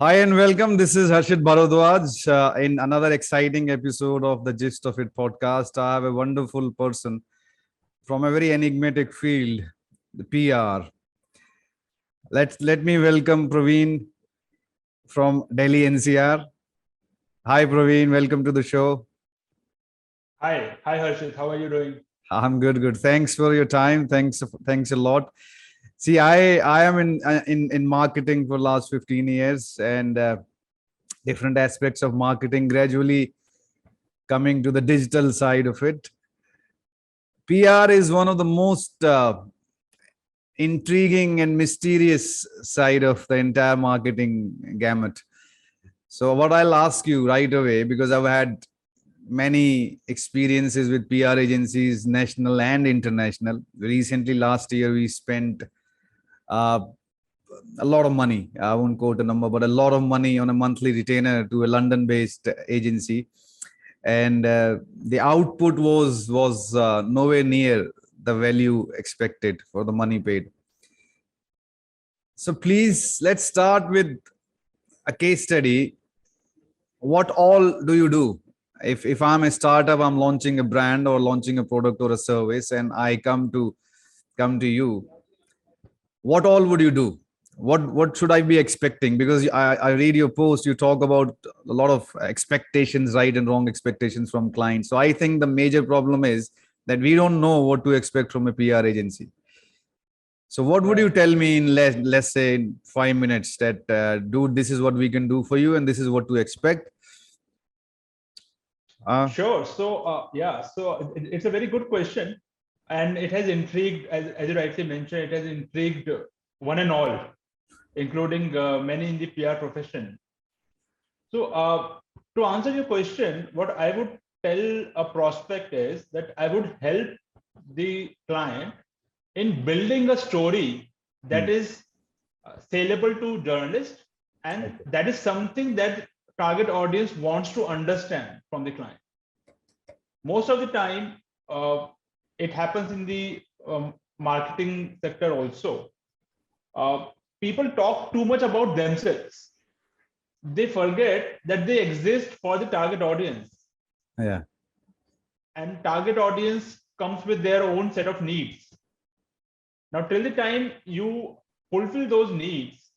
Hi and welcome. This is Harshit Bhardwaj in another exciting episode of the Gist of It podcast. I have a wonderful person from a very enigmatic field, the PR. Let me welcome Praveen from Delhi NCR. Hi Praveen, welcome to the show. Hi Harshit, how are you doing? I'm good. Thanks for your time. Thanks a lot. See, I am in marketing for last 15 years and different aspects of marketing gradually coming to the digital side of it. PR is one of the most intriguing and mysterious side of the entire marketing gamut. So, what I'll ask you right away, because I've had many experiences with PR agencies, national and international. Recently, last year, we spent uh, a lot of money. I won't quote a number, but a lot of money on a monthly retainer to a London-based agency, and the output was nowhere near the value expected for the money paid. So please, let's start with a case study. What all do you do? If I'm a startup, I'm launching a brand or launching a product or a service, and I come to you, what all would you do? What should I be expecting? Because I read your post, you talk about a lot of expectations, right and wrong expectations from clients. So I think the major problem is that we don't know what to expect from a PR agency. So what would you Right. tell me in let's say in 5 minutes that dude, this is what we can do for you and this is what to expect? uh, Sure. It's a very good question, and it has intrigued, as you rightly mentioned, it has intrigued one and all, including many in the PR profession. To answer your question, what I would tell a prospect is that I would help the client in building a story that hmm, is saleable to journalists, and okay. that is something that target audience wants to understand from the client. Most of the time, it happens in the marketing sector also. uh, People talk too much about themselves. They forget that they exist for the target audience, Yeah. and target audience comes with their own set of needs. Now, till the time you fulfill those needs,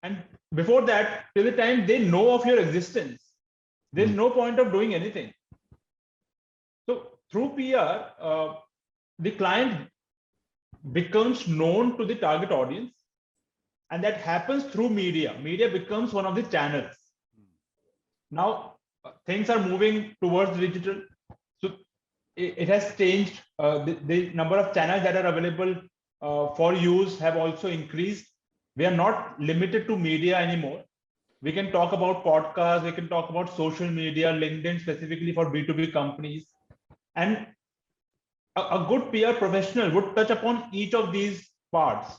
and before that, till the time they know of your existence, there's Hmm, no point of doing anything. So through PR, the client becomes known to the target audience, and that happens through media. Media becomes one of the channels. Now things are moving towards digital, so it has changed. The number of channels that are available for use have also increased. We are not limited to media anymore. We can talk about podcasts, we can talk about social media, LinkedIn specifically for B2B companies. And a good PR professional would touch upon each of these parts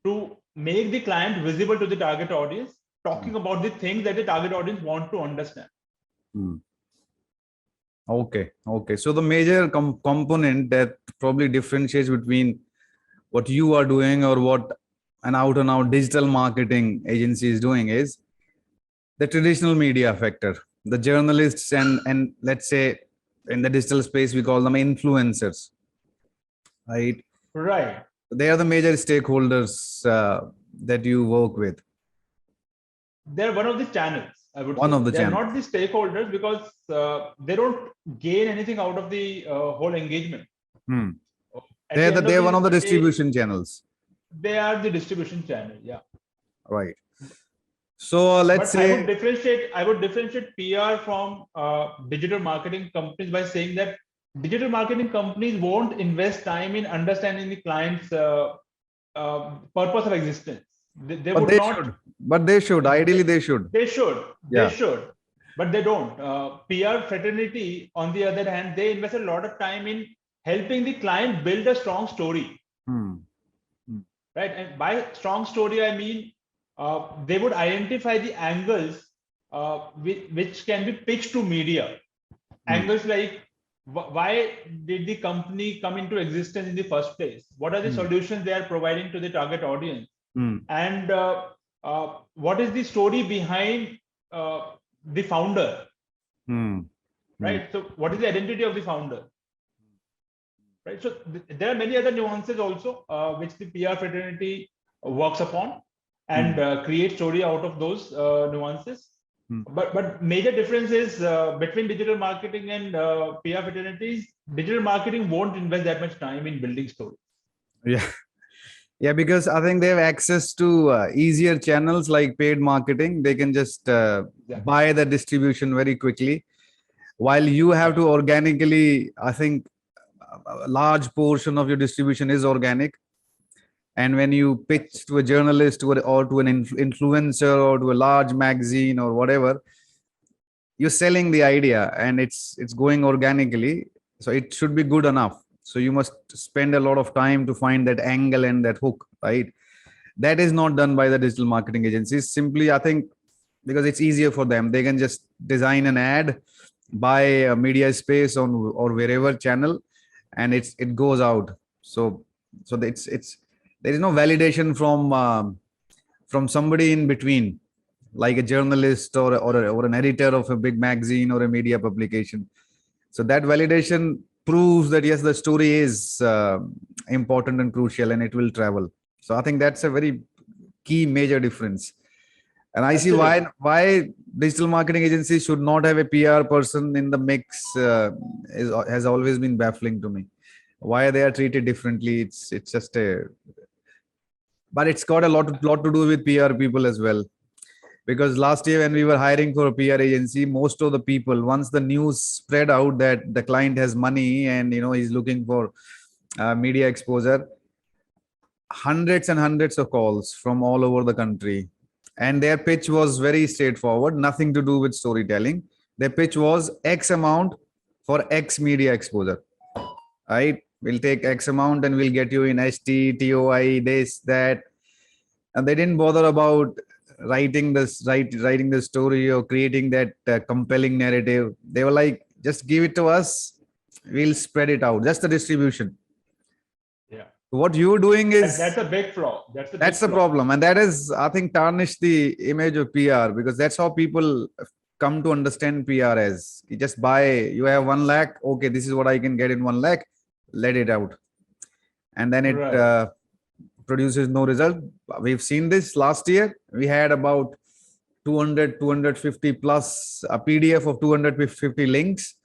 to make the client visible to the target audience, hmm, talking about the things that the target audience want to understand. hmm. Okay. So the major component that probably differentiates between what you are doing or what an out and out digital marketing agency is doing is the traditional media factor. The journalists and let's say in the digital space we call them influencers, right? Right. They are the major stakeholders that you work with. They're one of the channels, I would One say. of the They're not the channels. stakeholders because they don't gain anything out of the whole engagement. Hmm. At the end of They're one the of the day, distribution channels, they are the distribution channel. Yeah. right? So let's But I would say differentiate. I would differentiate PR from digital marketing companies by saying that digital marketing companies won't invest time in understanding the client's purpose of existence. They but would they not. should, ideally They, they should. they should. They Yeah. should. But they don't. PR fraternity, on the other hand, they invest a lot of time in helping the client build a strong story, Hmm. Hmm. right? And by strong story, I mean they would identify the angles which can be pitched to media. Hmm. Angles like why did the company come into existence in the first place? What are the Hmm. solutions they are providing to the target audience? Hmm. And what is the story behind the founder, Hmm. right? So what is the identity of the founder, right? So there are many other nuances also which the PR fraternity works upon and create story out of those nuances. But major difference is between digital marketing and PR fraternities. Digital marketing won't invest that much time in building stories. Yeah. Yeah, because I think they have access to easier channels like paid marketing. They can just buy the distribution very quickly. While you have to organically, I think a large portion of your distribution is organic. And when you pitch to a journalist or to an influencer or to a large magazine or whatever, you're selling the idea and it's going organically. So it should be good enough. So you must spend a lot of time to find that angle and that hook, right? That is not done by the digital marketing agencies. Simply, I think, because it's easier for them. They can just design an ad, buy a media space on or wherever channel, and it goes out. So it's there is no validation from somebody in between, like a journalist or an editor of a big magazine or a media publication. So that validation proves that yes, the story is important and crucial, and it will travel. So I think that's a very key major difference. And I see Absolutely. why digital marketing agencies should not have a PR person in the mix has always been baffling to me. Why they are treated differently? It's just a, but it's got a lot to do with PR people as well. Because last year when we were hiring for a PR agency, most of the people, once the news spread out that the client has money and he's looking for media exposure, hundreds and hundreds of calls from all over the country, and their pitch was very straightforward, nothing to do with storytelling. Their pitch was X amount for X media exposure, right? We'll take X amount and we'll get you in ST, TOI, this, that. And they didn't bother about writing the story or creating that compelling narrative. They were like, just give it to us, we'll spread it out, just the distribution. Yeah. What you're doing That's is a big flaw. That's a that's big the flaw. problem, and that is, I think, tarnish the image of PR, because that's how people come to understand PR as, you just buy, you have 1 lakh, okay, this is what I can get in 1 lakh, let it out, and then it Right. produces no result. We've seen this last year. We had about 250 plus a PDF of 250 links.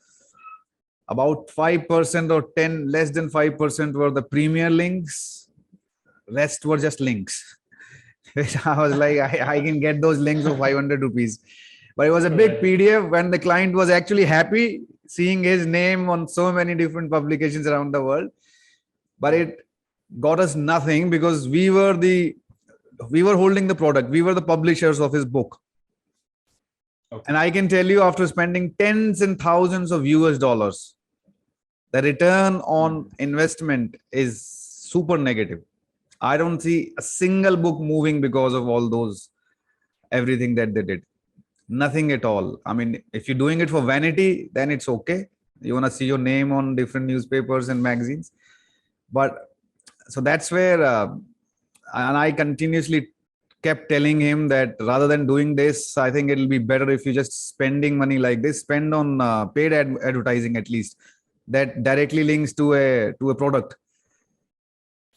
About 5% or 10, less than 5% were the premier links. Rest were just links. Which I was like, I can get those links for 500 rupees. But it was a big Right. PDF when the client was actually happy seeing his name on so many different publications around the world. But it got us nothing, because we were holding the product. We were the publishers of his book. Okay. And I can tell you, after spending tens and thousands of US dollars, the return on investment is super negative. I don't see a single book moving because of all those, everything that they did. Nothing at all. I mean, if you're doing it for vanity, then it's okay. You want to see your name on different newspapers and magazines. But so that's where, and I continuously kept telling him that rather than doing this, I think it'll be better if you just spending money like this, spend on paid advertising at least, that directly links to a product.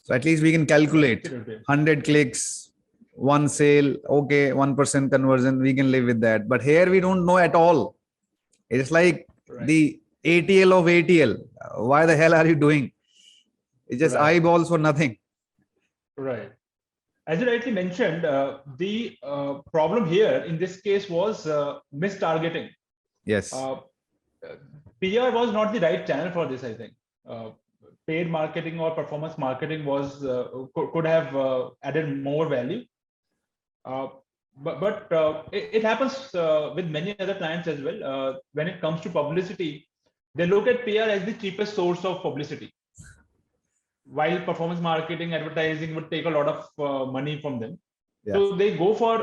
So at least we can calculate Absolutely. 100 clicks, one sale, okay, 1% conversion, we can live with that. But here we don't know at all. It's like Right. the ATL of ATL. Why the hell are you doing? It's just Right. eyeballs for nothing. Right. As you rightly mentioned, the problem here in this case was mistargeting. Yes. PR was not the right channel for this, I think. Paid marketing or performance marketing was could have added more value. But it happens with many other clients as well. When it comes to publicity, they look at PR as the cheapest source of publicity, while performance marketing, advertising would take a lot of money from them. Yeah. So they go for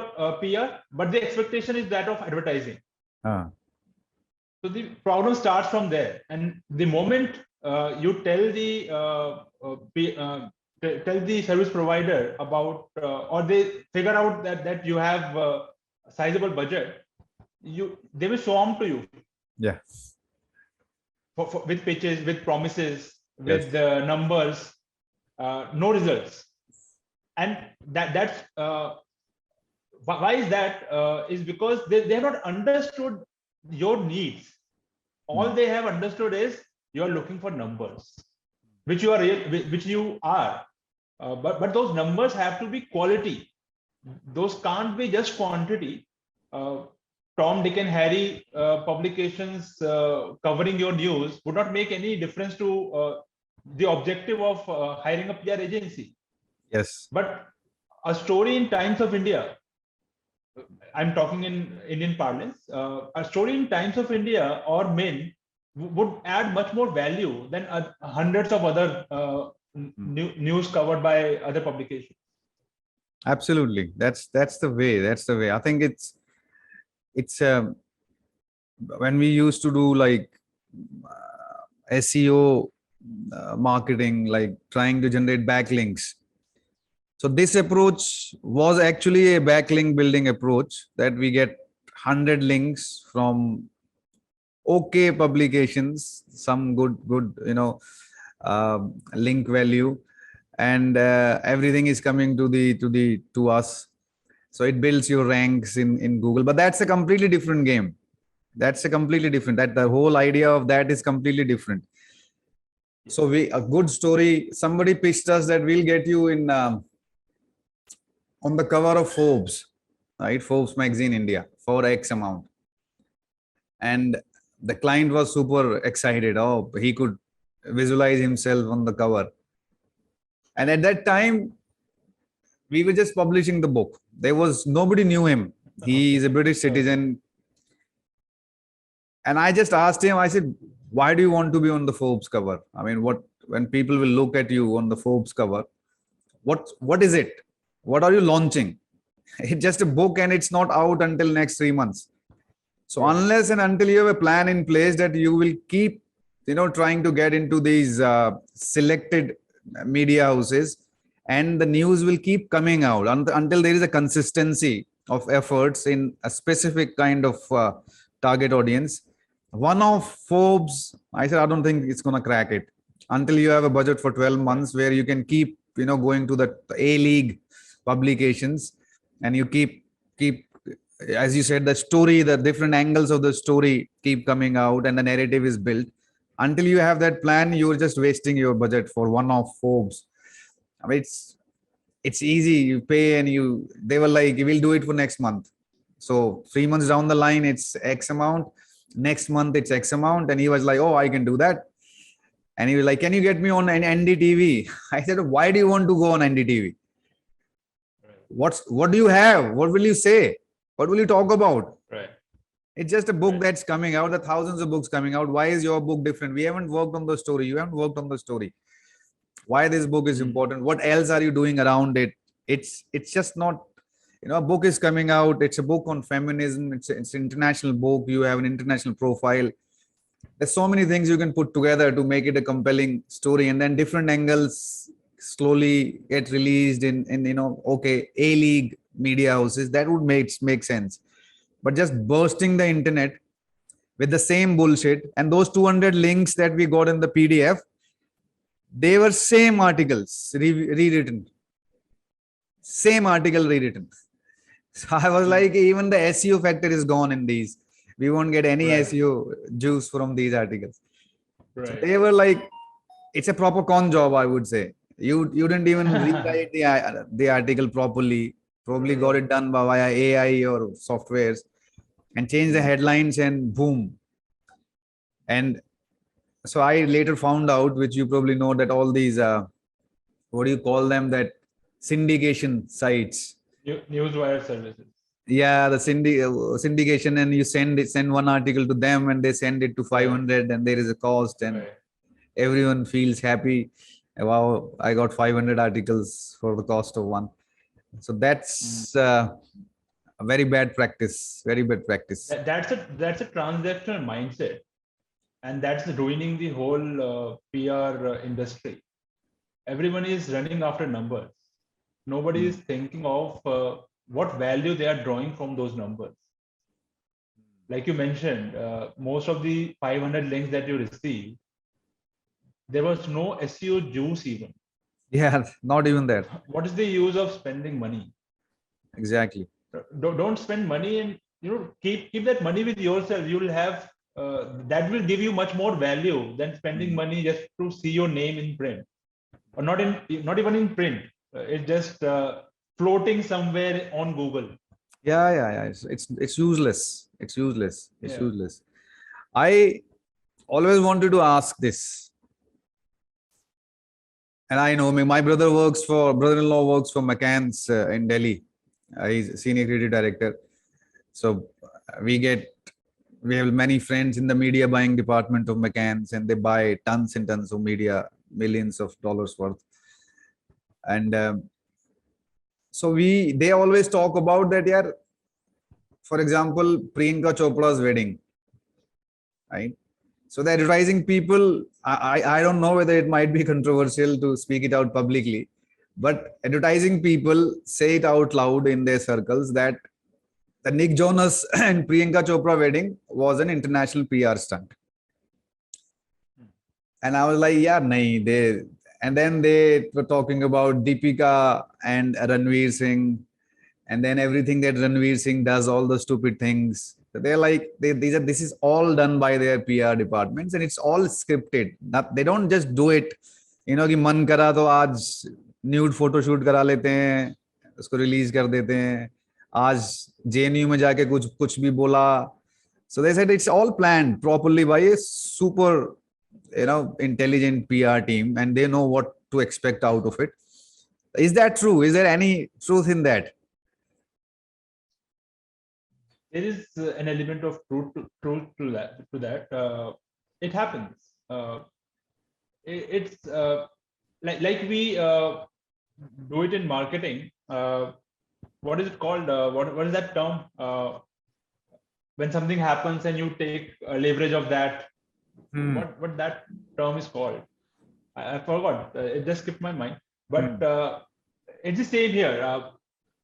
PR, but the expectation is that of advertising. So the problem starts from there. And the moment you tell the tell the service provider about, or they figure out that you have a sizable budget, they will swarm to you Yeah. with pitches, with promises, Yes. with numbers, no results. And that's why is that? Is because they have not understood your needs. All they have understood is you are looking for numbers, which you are which you are. But those numbers have to be quality. Those can't be just quantity. Uh, Tom, Dick, and Harry publications covering your news would not make any difference to the objective of hiring a PR agency. Yes. But a story in Times of India, I'm talking in Indian parlance, a story in Times of India or Min would add much more value than hundreds of other news covered by other publications. Absolutely. That's the way. That's the way. I think it's when we used to do like SEO marketing, like trying to generate backlinks. So this approach was actually a backlink building approach, that we get 100 links from okay publications, some good link value, and everything is coming to us. So it builds your ranks in Google, but that's a completely different game. That's a completely different, that the whole idea of that is completely different. So a good story, somebody pitched us that we'll get you in on the cover of Forbes, right? Forbes magazine India for X amount. And the client was super excited. Oh, he could visualize himself on the cover. And at that time, we were just publishing the book. There was nobody knew him. He is a British citizen. And I just asked him, I said, why do you want to be on the Forbes cover? I mean, when people will look at you on the Forbes cover, what is it? What are you launching? It's just a book and it's not out until next 3 months. So unless and until you have a plan in place that you will keep, trying to get into these selected media houses, and the news will keep coming out until there is a consistency of efforts in a specific kind of target audience. One of Forbes, I said, I don't think it's going to crack it until you have a budget for 12 months where you can keep, going to the A-League publications, and you keep, as you said, the story, the different angles of the story keep coming out and the narrative is built. Until you have that plan, you're just wasting your budget for one-off Forbes. I mean, it's easy. You pay and they were like, we'll do it for next month. So 3 months down the line, it's X amount. Next month, it's X amount. And he was like, oh, I can do that. And he was like, can you get me on an NDTV? I said, why do you want to go on NDTV? What do you have? What will you say? What will you talk about? Right. It's just a book that's coming out. There are thousands of books coming out. Why is your book different? We haven't worked on the story. You haven't worked on the story. Why this book is important? What else are you doing around it? It's just not, a book is coming out. It's a book on feminism. It's an international book. You have an international profile. There's so many things you can put together to make it a compelling story, and then different angles slowly get released in A-League media houses. That would make sense. But just bursting the internet with the same bullshit, and those 200 links that we got in the PDF, they were same articles rewritten. Same article rewritten. So I was like, even the SEO factor is gone in these. We won't get any SEO juice from these articles. Right. So they were like, it's a proper con job, I would say. You didn't even rewrite the article properly. Probably got it done via AI or softwares, and changed the headlines, and boom. And so I later found out, which you probably know, that all these, what do you call them, that syndication sites. Newswire services. Yeah, the syndication, and you send one article to them and they send it to 500, and there is a cost, and everyone feels happy. Wow, I got 500 articles for the cost of one. So that's a very bad practice. Very bad practice. That's a transactional mindset, and that's ruining the whole PR industry. everyone is running after numbers. Nobody is thinking of what value they are drawing from those numbers. Like you mentioned, most of the 500 links that you received, there was no SEO juice even. Yeah, not even that. What is the use of spending money? Exactly. Don't spend money, and keep that money with yourself. You will have that will give you much more value than spending money just to see your name in print, or not even in print. It's just floating somewhere on Google. Yeah. It's useless. It's useless. It's Yeah. useless. I always wanted to ask this, and I know my brother-in-law works for McCann's in Delhi. He's senior creative director. So we have many friends in the media buying department of McCann's, and they buy tons and tons of media, millions of dollars worth. And so they always talk about that. Yeah, for example, Priyanka Chopra's wedding, right? So the advertising people, I don't know whether it might be controversial to speak it out publicly, but advertising people say it out loud in their circles that the Nick Jonas and Priyanka Chopra wedding was an international PR stunt. And I was like, yeah, nahi, they. And then they were talking about Deepika and Ranveer Singh, and then everything that Ranveer Singh does, all the stupid things. They're like, this is all done by their PR departments, and it's all scripted. They don't just do it, कि मन करा तो आज nude photo shoot करा लेते हैं, उसको release कर देते हैं, आज JNU में जाके कुछ भी बोला. So they said it's all planned properly by a super, intelligent PR team, and they know what to expect out of it. Is that true? Is there any truth in that? There is an element of truth to that. It happens. It's like we do it in marketing. What is it called? What is that term? When something happens and you take leverage of that, what that term is called? I forgot. It just skipped my mind. But it's the same here.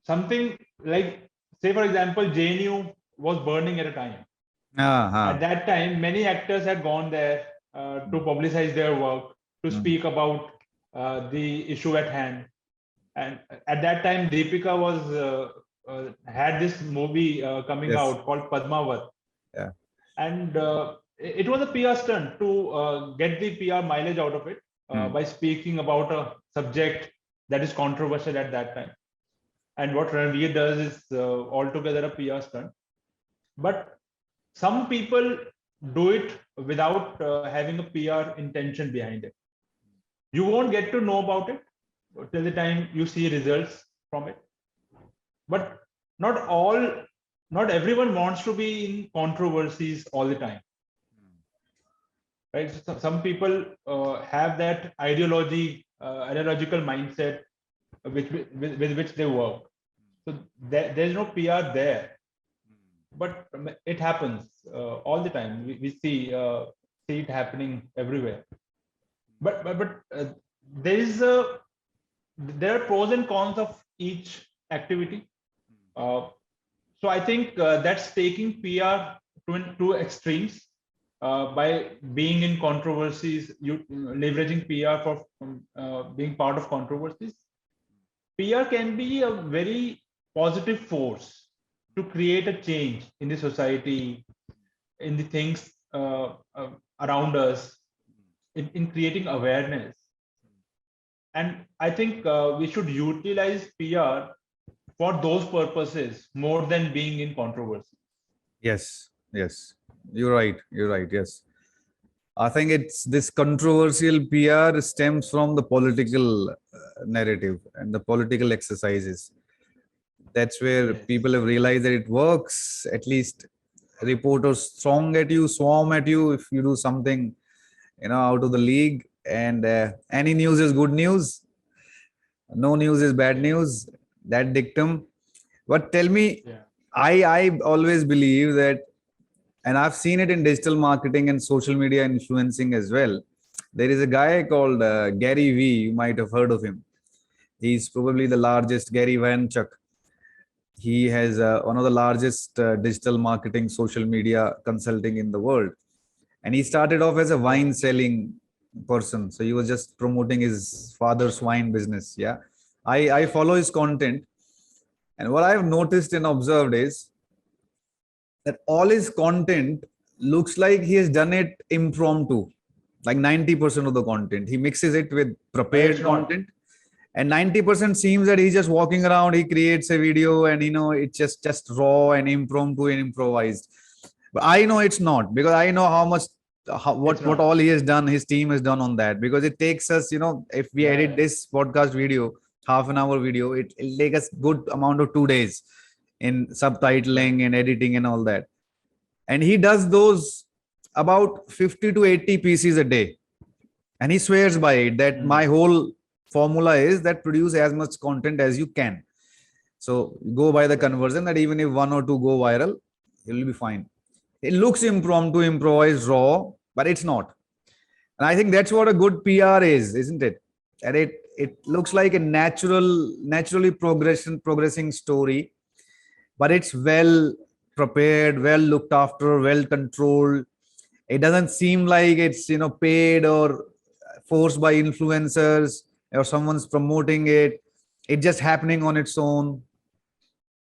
Something like, say for example, JNU was burning at a time. At that time, many actors had gone there to publicize their work, to speak about the issue at hand. And at that time, Deepika had this movie coming out called Padmavat. Yeah. And it was a PR stunt to get the PR mileage out of it by speaking about a subject that is controversial at that time. And what Ranveer does is altogether a PR stunt. But some people do it without having a PR intention behind it. You won't get to know about it till the time you see results from it. But not everyone wants to be in controversies all the time. Right? So some people have that ideological mindset with which they work. So there's no PR there. But it happens all the time. We see it happening everywhere. But there are pros and cons of each activity. So I think that's taking PR to extremes by being in controversies, leveraging PR for being part of controversies. PR can be a very positive force to create a change in the society, in the things around us, in creating awareness. And I think we should utilize PR for those purposes more than being in controversy. Yes. You're right. Yes. I think it's this controversial PR stems from the political narrative and the political exercises. That's where people have realized that it works. At least reporters swarm at you if you do something, out of the league. And any news is good news. No news is bad news. That dictum. But tell me, I always believe that, and I've seen it in digital marketing and social media influencing as well, There is a guy called Gary V. You might have heard of him. He's probably the largest, Gary Vaynerchuk. He has one of the largest digital marketing social media consulting in the world. And he started off as a wine selling person. So he was just promoting his father's wine business. Yeah. I follow his content. And what I've noticed and observed is that all his content looks like he has done it impromptu. Like 90% of the content, he mixes it with prepared content. And 90% seems that he's just walking around, he creates a video and, it's just raw and impromptu and improvised. But I know it's not, because I know how much, what all he has done, his team has done on that. Because it takes us, if we edit this podcast video, half an hour video, it'll take us good amount of 2 days in subtitling and editing and all that. And he does those about 50 to 80 pieces a day. And he swears by it that my whole formula is that produce as much content as you can. So go by the conversion that even if one or two go viral, it will be fine. It looks impromptu, improvised, raw, but it's not. And I think that's what a good PR is, isn't it? And it looks like a naturally progressing story, but it's well prepared, well looked after, well controlled. It doesn't seem like it's paid or forced by influencers or someone's promoting it. It's just happening on its own.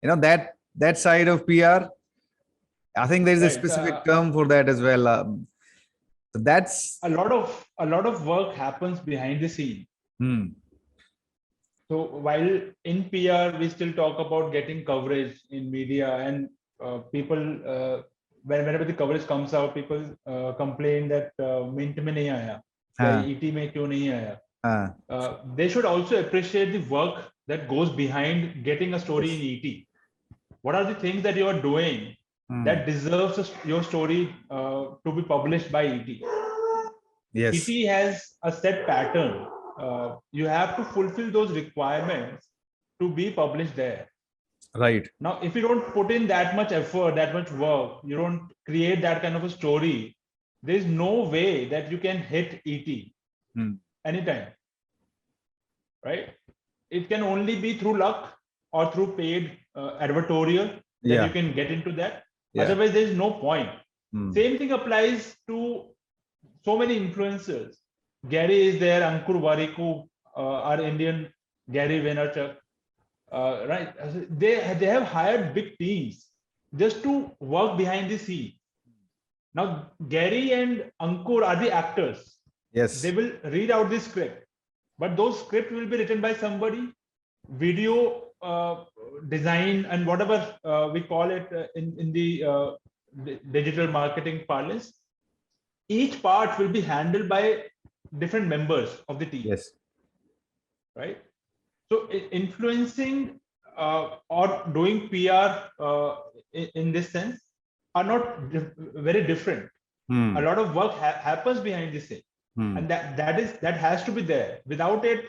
That side of PR. I think there is a specific term for that as well. So that's a lot of work happens behind the scene. So while in PR we still talk about getting coverage in media, and people whenever the coverage comes out, people complain that mint mein nahi aaya, ET mein kyun nahi aaya. They should also appreciate the work that goes behind getting a story in ET. What are the things that you are doing that deserves your story to be published by ET? Yes. ET has a set pattern. You have to fulfill those requirements to be published there. Right. Now, if you don't put in that much effort, that much work, you don't create that kind of a story, there's no way that you can hit ET anytime. Right? It can only be through luck or through paid advertorial that you can get into that. Otherwise, there's no point. Same thing applies to so many influencers. Gary is there, Ankur Wariku, our Indian Gary Vaynerchuk, right? They have hired big teams just to work behind the scene. Now, Gary and Ankur are the actors. Yes. They will read out the script, but those scripts will be written by somebody, video design and whatever we call it in the digital marketing parlance. Each part will be handled by different members of the team. Yes. Right. So influencing or doing PR in this sense are not very different. A lot of work happens behind the scene, and that has to be there. Without it,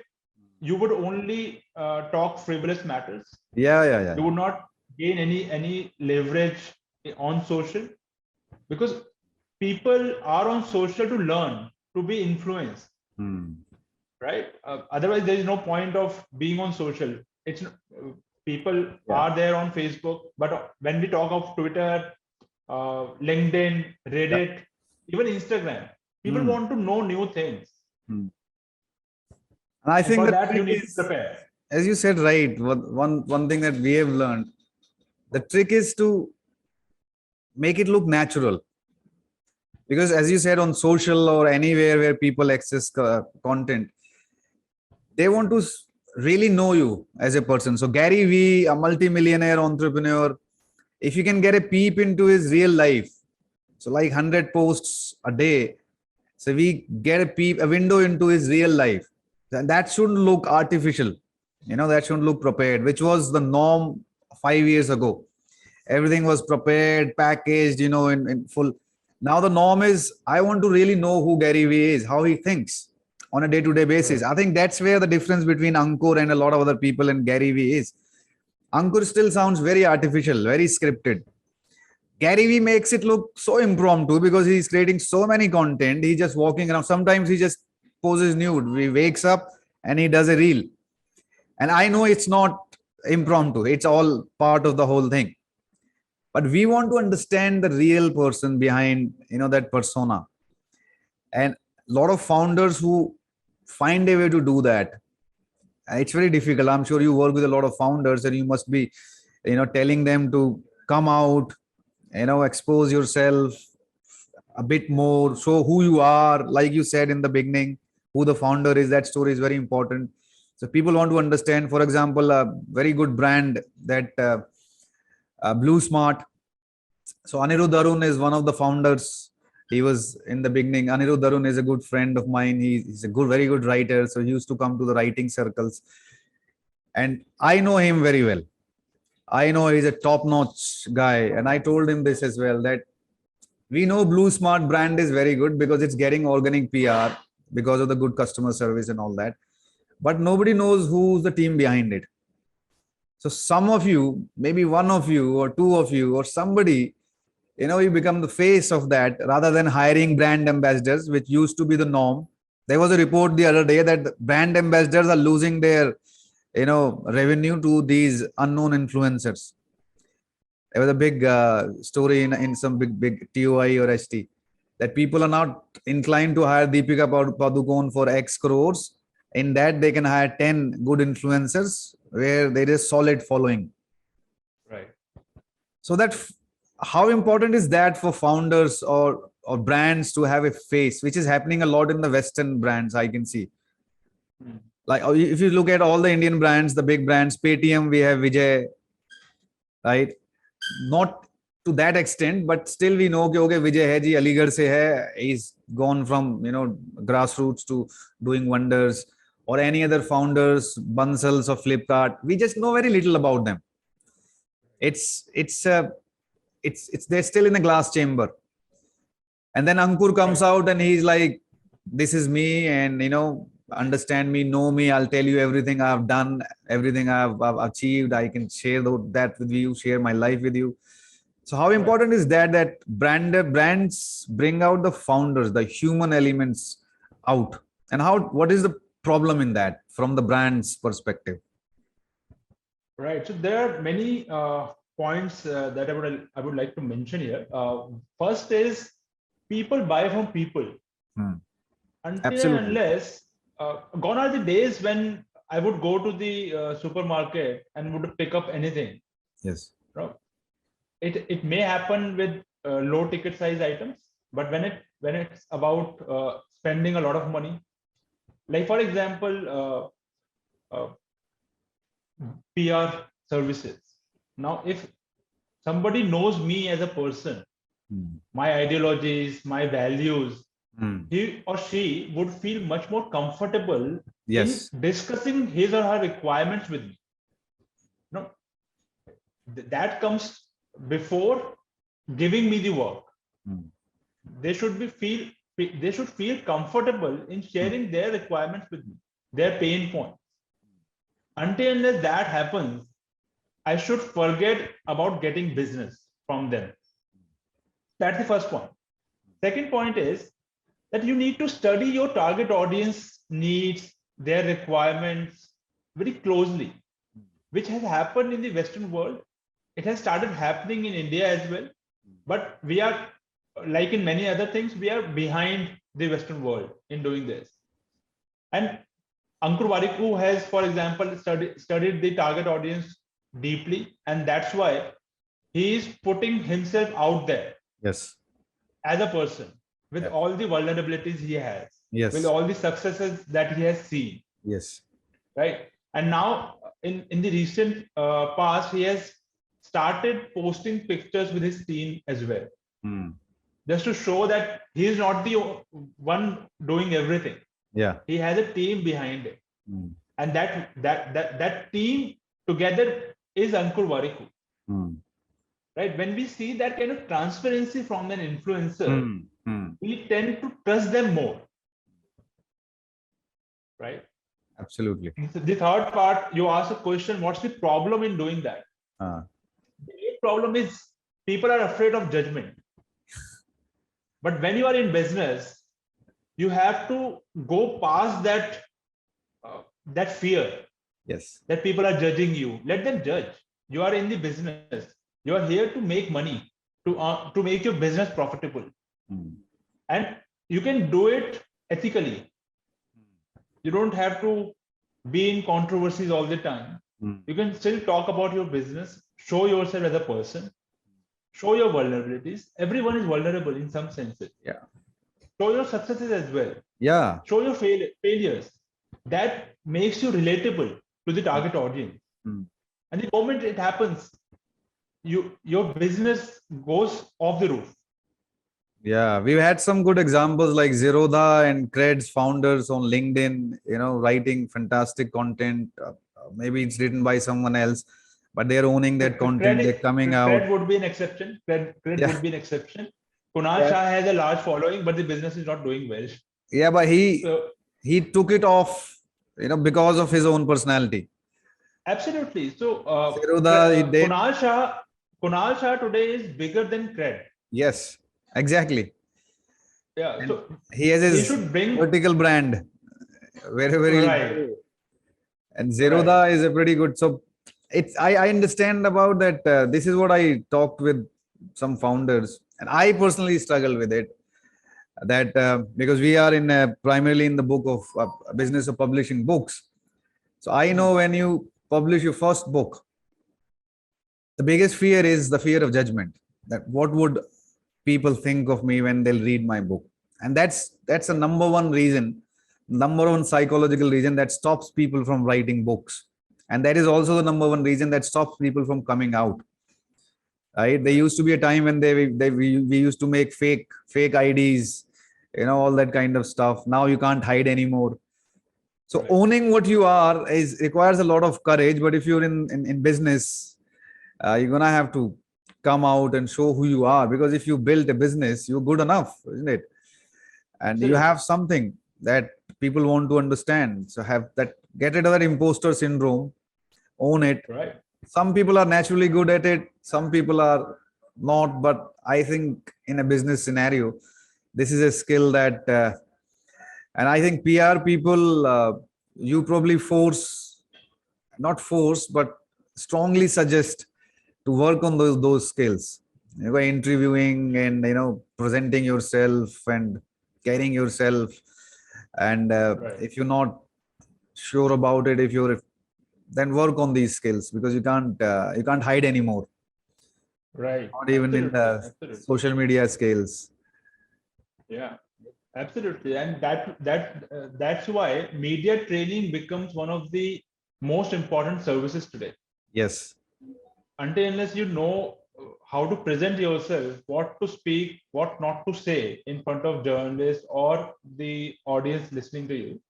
you would only talk frivolous matters. Yeah. You would not gain any leverage on social, because people are on social to learn, to be influenced. Right? Otherwise, there is no point of being on social. It's people are there on Facebook, but when we talk of Twitter, LinkedIn, Reddit, even Instagram, people want to know new things. And I think that you need to prepare. As you said, right, one thing that we have learned, the trick is to make it look natural. Because as you said, on social or anywhere where people access content, they want to really know you as a person. So Gary V, a multi-millionaire entrepreneur, if you can get a peep into his real life, so like 100 posts a day, so we get a window into his real life. That shouldn't look artificial. That shouldn't look prepared, which was the norm 5 years ago. Everything was prepared, packaged, in full. Now the norm is, I want to really know who Gary V is, how he thinks on a day-to-day basis. I think that's where the difference between Ankur and a lot of other people and Gary V is. Ankur still sounds very artificial, very scripted. Gary V makes it look so impromptu because he's creating so many content. He's just walking around. Sometimes he just poses nude. He wakes up and he does a reel. And I know it's not impromptu. It's all part of the whole thing. But we want to understand the real person behind, that persona. And a lot of founders who find a way to do that, it's very difficult. I'm sure you work with a lot of founders and you must be, telling them to come out, expose yourself a bit more, show who you are, like you said in the beginning, who the founder is. That story is very important. So people want to understand, for example, a very good brand that Blue Smart. So Anirudh Arun is one of the founders. He was in the beginning. Anirudh Arun is a good friend of mine. He's a very good writer. So he used to come to the writing circles. And I know him very well. I know he's a top-notch guy. And I told him this as well, that we know Blue Smart brand is very good because it's getting organic PR because of the good customer service and all that. But nobody knows who's the team behind it. So some of you, maybe one of you or two of you or somebody, you become the face of that rather than hiring brand ambassadors, which used to be the norm. There was a report the other day that brand ambassadors are losing their, revenue to these unknown influencers. There was a big story in some big TOI or ST that people are not inclined to hire Deepika Padukone for X crores. In that, they can hire 10 good influencers where there is solid following. Right. So that how important is that for founders or brands to have a face, which is happening a lot in the Western brands, I can see. Like if you look at all the Indian brands, the big brands, Paytm, we have Vijay, right? Not to that extent, but still we know okay, Vijay hai ji, Aligarh se hai, he's gone from grassroots to doing wonders. Or any other founders, Bansals or Flipkart, we just know very little about them. It's they're still in a glass chamber. And then Ankur comes out and he's like, this is me, and understand me, know me, I'll tell you everything I've done, everything I've achieved. I can share that with you, share my life with you. So how important is that brands bring out the founders, the human elements out? And what is the problem in that from the brand's perspective? Right. So there are many points that I would like to mention here. First is people buy from people. Until and unless gone are the days when I would go to the supermarket and would pick up anything. Yes. It may happen with low ticket size items, but when it's about spending a lot of money, like for example, PR services. Now, if somebody knows me as a person, my ideologies, my values, he or she would feel much more comfortable in discussing his or her requirements with me. That comes before giving me the work. They should feel comfortable in sharing their requirements with me, their pain points. Until unless that happens, I should forget about getting business from them. That's the first point. Second point is that you need to study your target audience needs, their requirements very closely, which has happened in the Western world. It has started happening in India as well. But we are, like in many other things, we are behind the Western world in doing this. And Ankur Warikoo has, for example, studied the target audience deeply, and that's why he is putting himself out there. Yes. As a person, with all the vulnerabilities he has, with all the successes that he has seen. Yes. Right. And now, in the recent past, he has started posting pictures with his team as well, just to show that he is not the one doing everything. Yeah, he has a team behind it, and that team together is Ankur Warikoo. Right? When we see that kind of transparency from an influencer, we tend to trust them more. Right? Absolutely. The third part, you ask a question: what's the problem in doing that? The main problem is people are afraid of judgment. But when you are in business, you have to go past that fear Yes. that people are judging you. Let them judge. You are in the business. You are here to make money, to make your business profitable, Mm. and you can do it ethically. You don't have to be in controversies all the time. Mm. You can still talk about your business, show yourself as a person, show your vulnerabilities. Everyone is vulnerable in some senses. Yeah. Show your successes as well. Yeah. Show your failures. That makes you relatable to the target audience. Mm. And the moment it happens, your business goes off the roof. Yeah, we've had some good examples like Zerodha and Cred's founders on LinkedIn, writing fantastic content. Maybe it's written by someone else, but they're owning that content. They're coming out. Cred would be an exception. Cred Yeah, would be an exception. Kunal yeah, Shah has a large following, but the business is not doing well. yeah. But So he took it off, because of his own personality. absolutely. So Zerodha, he did. Kunal Shah today is bigger than Cred. Yes, exactly. Yeah. And So he has he his should bring vertical brand wherever he'll right, go. And right, Zerodha is a pretty good. So I understand about that. This is what I talked with some founders, and I personally struggle with it. That because we are in primarily in the book of business of publishing books. So I know when you publish your first book, the biggest fear is the fear of judgment. That what would people think of me when they'll read my book? And that's a number one reason, number one psychological reason that stops people from writing books. And that is also the number one reason that stops people from coming out. Right? There used to be a time when we used to make fake IDs, all that kind of stuff. Now you can't hide anymore. So right. owning what you are is requires a lot of courage. But if you're in business, you're gonna have to come out and show who you are, because if you build a business, you're good enough, isn't it? And you Absolutely. have something that people want to understand. So have that, get rid of that imposter syndrome, own it. Right. Some people are naturally good at it, some people are not. But I think in a business scenario, this is a skill that and I think PR people, you probably not force, but strongly suggest to work on those skills. Interviewing and presenting yourself and carrying yourself. And Right. if you're not sure about it, if you're then work on these skills, because you can't hide anymore. Right. Not even in Absolutely. the Absolutely. social media scales. Yeah. Absolutely. And that's why media training becomes one of the most important services today. Yes. Until unless you know how to present yourself, what to speak, what not to say in front of journalists or the audience listening to you,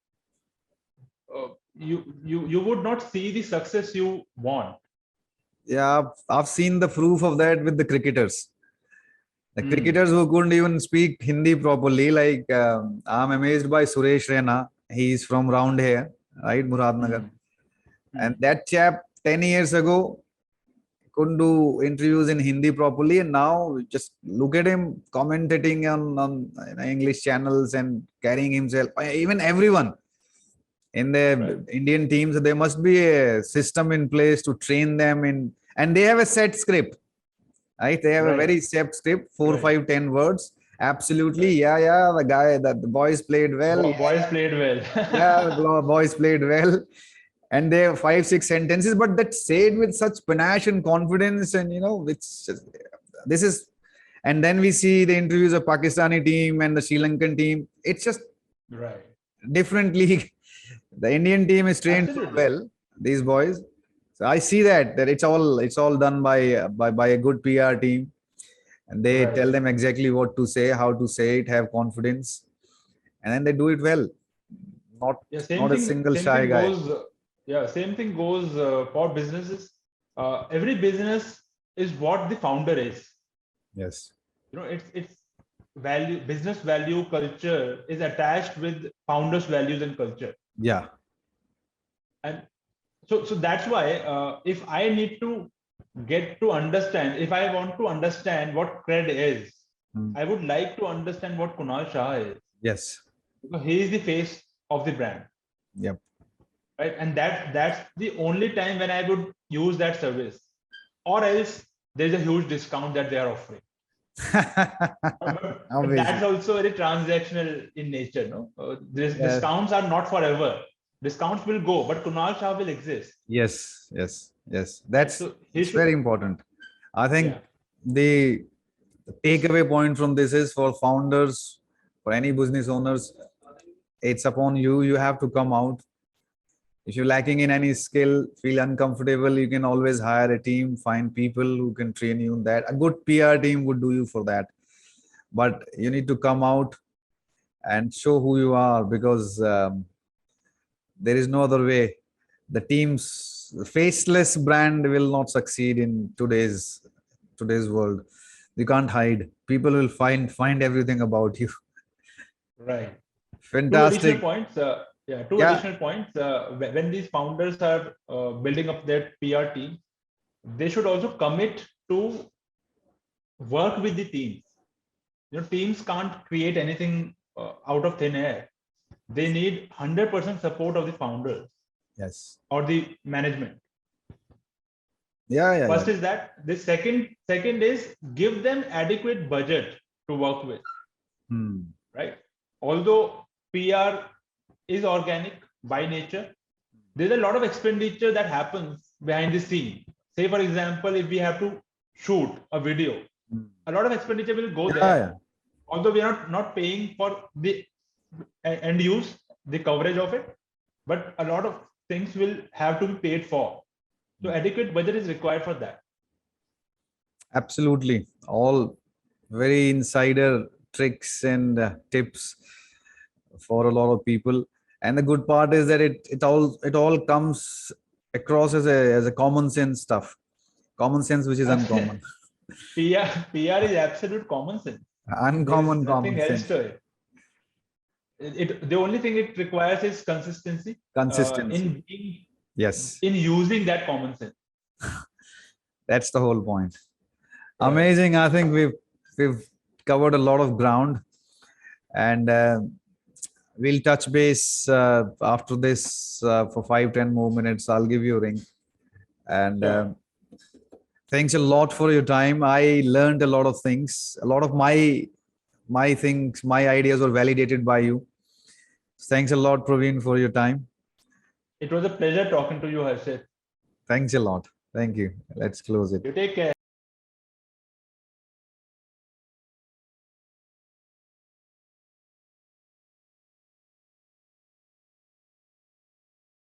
you would not see the success you want. Yeah, I've seen the proof of that with the cricketers. The Mm, cricketers who couldn't even speak Hindi properly, like I'm amazed by Suresh Raina. He's from round here, right, Muradnagar. mm, And mm. that chap 10 years ago couldn't do interviews in Hindi properly, and now just look at him commentating on English channels and carrying himself. Even everyone in Right, the Indian teams, there must be a system in place to train them in, and they have a set script. Right? They have a right, very set script, four, right, 5, 10 words. Absolutely, right. yeah, yeah. The guy that the boys played well. Yeah, Boys played well. yeah, the boys played well. And they have 5, 6 sentences, but that said with such panache and confidence, and it's just, this is. And then we see the interviews of Pakistani team and the Sri Lankan team. It's just Right. different league. The Indian team is trained so Absolutely. well. These boys. So I see that it's all done by a good PR team, and they Right. tell them exactly what to say, how to say it, have confidence, and then they do it well. Not Yeah. not a single Same shy thing guy. goes. Yeah. Same thing goes for businesses. Every business is what the founder is. Yes. It's value, business value, culture is attached with founders' values and culture. Yeah. And so that's why if I need to get to understand, if I want to understand what Cred is, Mm. I would like to understand what Kunal Shah is. Yes. because he is the face of the brand, Yep. right? And that's the only time when I would use that service, or else there's a huge discount that they are offering. But that's Obviously. also very transactional in nature, no? These Yeah. discounts are not forever. Discounts will go, but Kunal Shah will exist. Yes, yes, yes. Right? That's So he it's should, very important. I think yeah, the takeaway point from this is for founders, for any business owners, it's upon you. You have to come out. If you're lacking in any skill, feel uncomfortable, you can always hire a team, find people who can train you in that. A good PR team would do you for that. But you need to come out and show who you are, because there is no other way. The team's faceless brand will not succeed in today's world. You can't hide. People will find everything about you. right. Two additional Fantastic. points. Two Yeah. additional points. When these founders are building up their PR team, they should also commit to work with the teams. Teams can't create anything out of thin air. They need 100% support of the founders Yes. or the management. Yeah. Yeah. Yeah. First is that. The second is give them adequate budget to work with. Hmm. Right? Although PR is organic by nature, there's a lot of expenditure that happens behind the scene. Say, for example, if we have to shoot a video, Hmm. a lot of expenditure will go Yeah. there. Yeah. Although we are not paying for the end use, the coverage of it, but a lot of things will have to be paid for. So adequate budget is required for that. Absolutely. All very insider tricks and tips for a lot of people. And the good part is that it all comes across as a common sense stuff. Common sense which is uncommon. PR is absolute common sense. There is Uncommon nothing common else sense. to it. The only thing it requires is consistency Consistency. Yes. in using that common sense. That's the whole point. Right. Amazing. I think we've covered a lot of ground, and we'll touch base after this for 5-10 more minutes. I'll give you a ring. And Sure. thanks a lot for your time. I learned a lot of things. A lot of my things, my ideas were validated by you. Thanks a lot, Praveen, for your time. It was a pleasure talking to you, Harshit. Thanks a lot. Thank you. Let's close it. You take care.